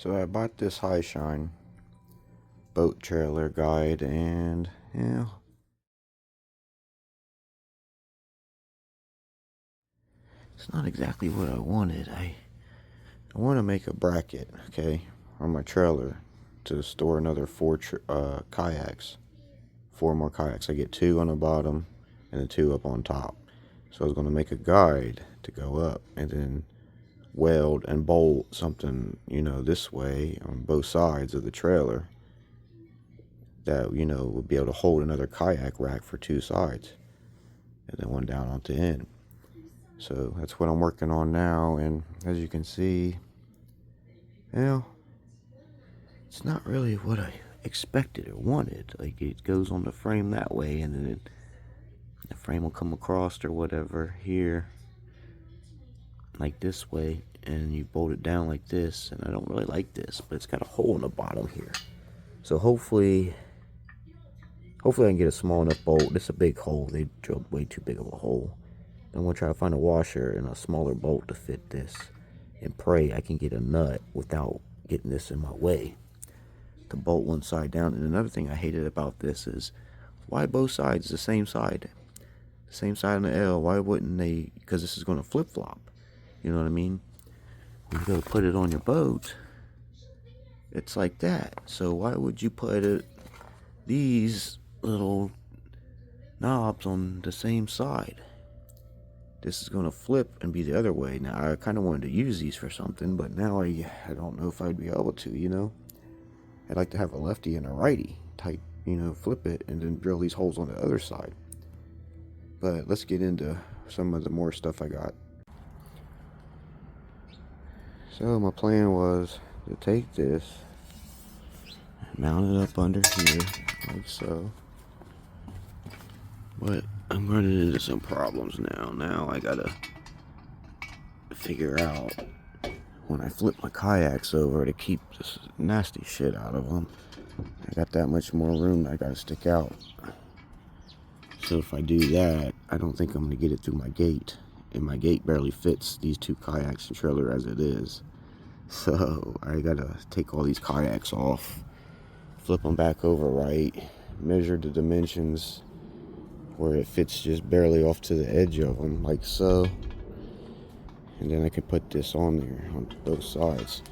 So I bought this High Shine boat trailer guide, and it's not exactly what I wanted. I want to make a bracket, okay, on my trailer to store another kayaks. 4 more kayaks. I get 2 on the bottom and the 2 up on top. So I was going to make a guide to go up and then weld and bolt something, this way on both sides of the trailer that, would be able to hold another kayak rack for 2 sides and then one down on the end. So that's what I'm working on now, and as you can see, it's not really what I expected or wanted. Like, it goes on the frame that way, and then the frame will come across or whatever here, like this way, and you bolt it down like this, and I don't really like this, but it's got a hole in the bottom here. So hopefully I can get a small enough bolt. This is a big hole. They drilled way too big of a hole. I'm going to try to find a washer and a smaller bolt to fit this, and pray I can get a nut without getting this in my way to bolt one side down. And another thing I hated about this is, why both sides the same side? The same side on the L. Why wouldn't they? Because this is going to flip-flop. You know what I mean? When you go to put it on your boat, it's like that. So why would you put these little knobs on the same side? This is going to flip and be the other way. Now, I kind of wanted to use these for something, but now I don't know if I'd be able to, I'd like to have a lefty and a righty type, flip it and then drill these holes on the other side. But let's get into some of the more stuff I got. So my plan was to take this, mount it up under here, like so. But I'm running into some problems now. Now I gotta figure out, when I flip my kayaks over, to keep this nasty shit out of them. I got that much more room I gotta stick out. So if I do that, I don't think I'm gonna get it through my gate. And my gate barely fits these 2 kayaks and trailer as it is. So I gotta take all these kayaks off, flip them back over right, measure the dimensions where it fits just barely off to the edge of them, like so. And then I can put this on there on both sides.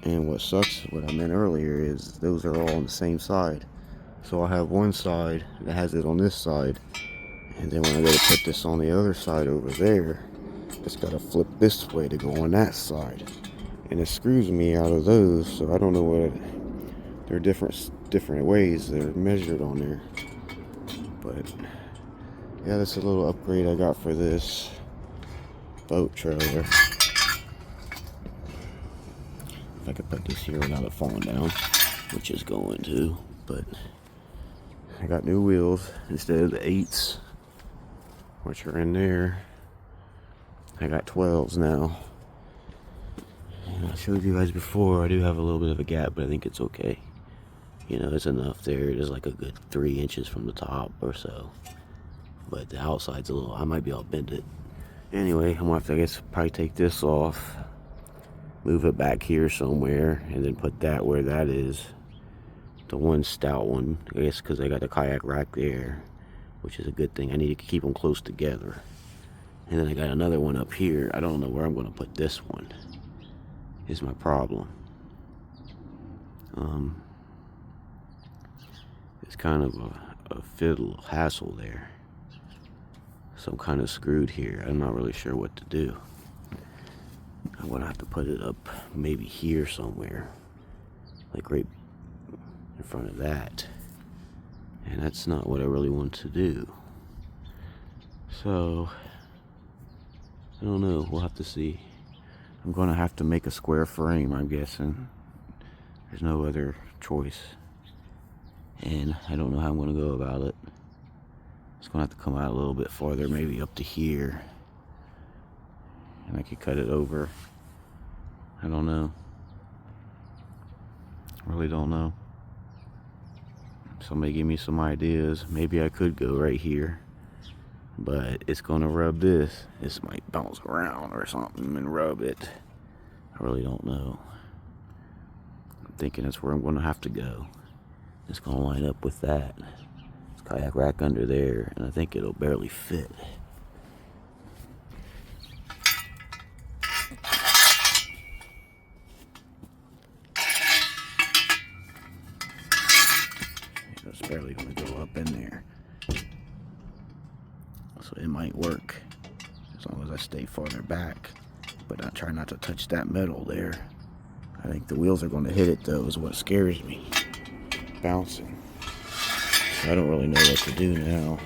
And what sucks, what I meant earlier, is those are all on the same side. So I'll have one side that has it on this side, and then when I go to put this on the other side over there, it's got to flip this way to go on that side. And it screws me out of those, so I don't know what they're different ways they're measured on there. But yeah, that's a little upgrade I got for this boat trailer. If I could put this here without it falling down, which is going to, but I got new wheels instead of the 8s, which are in there. I got 12s now. And I showed you guys before, I do have a little bit of a gap, but I think it's okay. It's enough there. It is like a good 3 inches from the top or so. But the outside's a little, I might be able to bend it. Anyway, I'm gonna have to, I guess, probably take this off, move it back here somewhere, and then put that where that is. The one stout one, I guess, because I got the kayak rack there, which is a good thing. I need to keep them close together. And then I got another one up here. I don't know where I'm going to put this one, is my problem. It's kind of a fiddle hassle there. So I'm kind of screwed here. I'm not really sure what to do. I'm going to have to put it up maybe here somewhere, like right in front of that. And that's not what I really want to do. So I don't know, we'll have to see. I'm going to have to make a square frame, I'm guessing. There's no other choice. And I don't know how I'm going to go about it. It's going to have to come out a little bit farther, maybe up to here. And I could cut it over. I don't know. Really don't know. Somebody give me some ideas. Maybe I could go right here. But it's going to rub this. This might bounce around or something and rub it. I really don't know. thinking that's where I'm going to have to go. It's going to line up with that. This kayak rack under there, and I think it'll barely fit. It's barely going to go up in there. So it might work as long as I stay farther back. But I try not to touch that metal there. I think the wheels are going to hit it though, is what scares me. Bouncing. I don't really know what to do now.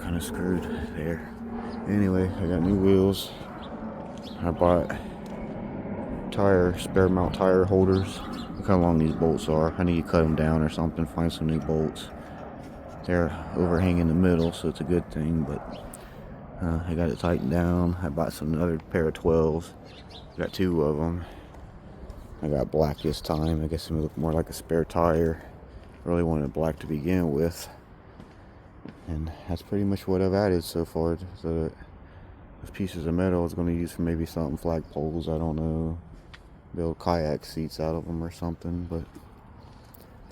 Kind of screwed there. Anyway, I got new wheels. I bought spare mount tire holders. Look how long these bolts are. I need to cut them down or something, find some new bolts. They're overhanging in the middle, so it's a good thing, but I got it tightened down. I bought another pair of 12s. Got 2 of them. I got black this time. I guess it look more like a spare tire. Really wanted black to begin with. And that's pretty much what I've added so far. So those pieces of metal I was going to use for maybe something, flagpoles, I don't know. Build kayak seats out of them or something. But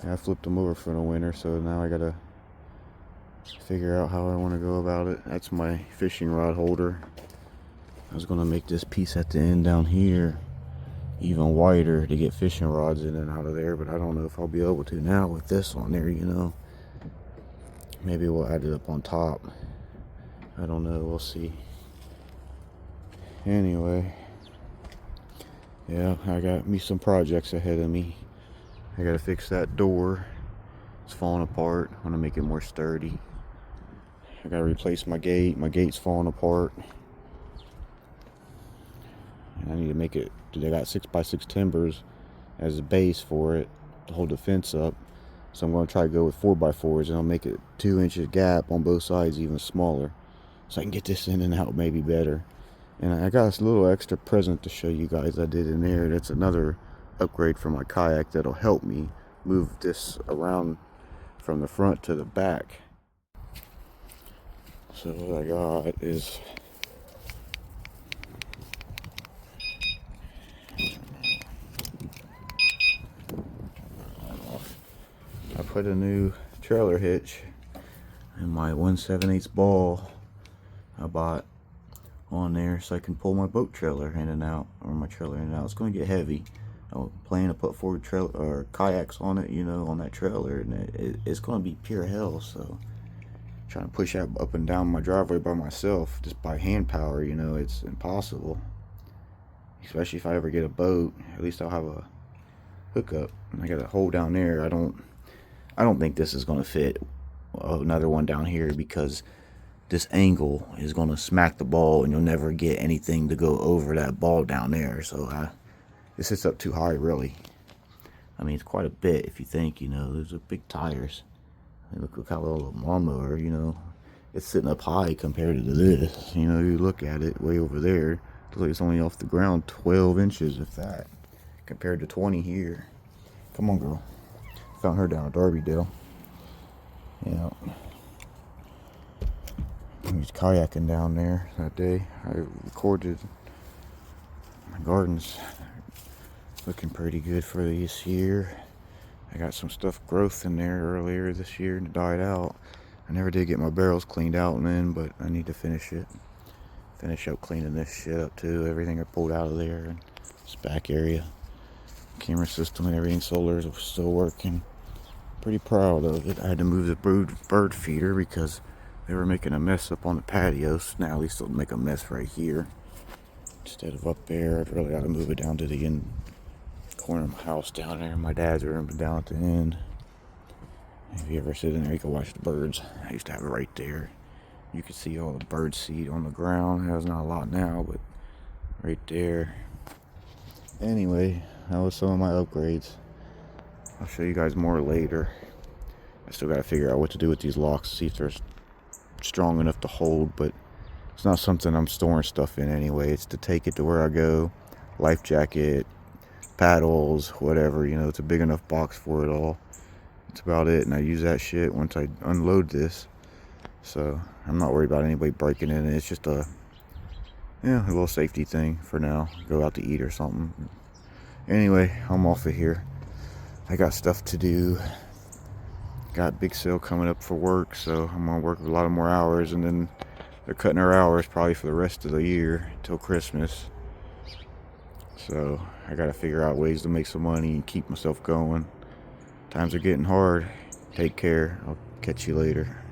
yeah, I flipped them over for the winter, so now I got to figure out how I want to go about it. That's my fishing rod holder. I was going to make this piece at the end down here even wider to get fishing rods in and out of there, but I don't know if I'll be able to now with this on there, you know. Maybe we'll add it up on top. I don't know, we'll see. Anyway, yeah, I got me some projects ahead of me. I gotta fix that door. It's falling apart. I want to make it more sturdy. I gotta replace my gate. My gate's falling apart. And I need to make it, they got 6x6 timbers as a base for it to hold the fence up. So I'm going to try to go with 4x4s, and I'll make it 2 inches gap on both sides, even smaller, so I can get this in and out maybe better. And I got this little extra present to show you guys I did in there. That's another upgrade for my kayak that'll help me move this around from the front to the back. So what I got is I put a new trailer hitch in my 1/7/8 ball I bought on there so I can pull my boat trailer in and out, or my trailer in and out. It's going to get heavy. I'm planning to put 4 kayaks on it, you know, on that trailer, and it's going to be pure hell. So trying to push that up and down my driveway by myself, just by hand power, you know, it's impossible. Especially if I ever get a boat, at least I'll have a hookup. And I got a hole down there. I don't think this is going to fit another one down here, because this angle is going to smack the ball and you'll never get anything to go over that ball down there. So this sits up too high, really. I mean, it's quite a bit if you think, you know, those are big tires. I mean, look how little the lawnmower, you know, it's sitting up high compared to this. You know, you look at it way over there, it looks like it's only off the ground 12 inches, if that, compared to 20 here. Come on, girl. Found her down at Darbydale. Yeah. I was kayaking down there that day. I recorded. My garden's looking pretty good for this year. I got some stuff growth in there earlier this year and it died out. I never did get my barrels cleaned out and in, but I need to finish it. Finish up cleaning this shit up too. Everything I pulled out of there and this back area. Camera system and everything, solar is still working. Pretty proud of it. I had to move the bird feeder because they were making a mess up on the patio. So now at least they'll make a mess right here instead of up there. I've really got to move it down to the end corner of my house down there. My dad's room down at the end. If you ever sit in there, you can watch the birds. I used to have it right there. You can see all the bird seed on the ground. There's not a lot now, but right there. Anyway, that was some of my upgrades. I'll show you guys more later. I still got to figure out what to do with these locks, see if they're strong enough to hold, but it's not something I'm storing stuff in anyway. It's to take it to where I go. Life jacket, paddles, whatever, you know, it's a big enough box for it all. That's about it, and I use that shit once I unload this. So I'm not worried about anybody breaking in. It's just a little safety thing for now. Go out to eat or something. Anyway, I'm off of here. I got stuff to do. Got a big sale coming up for work, so I'm gonna work a lot of more hours, and then they're cutting our hours probably for the rest of the year till Christmas. So I gotta figure out ways to make some money and keep myself going. Times are getting hard. Take care. I'll catch you later.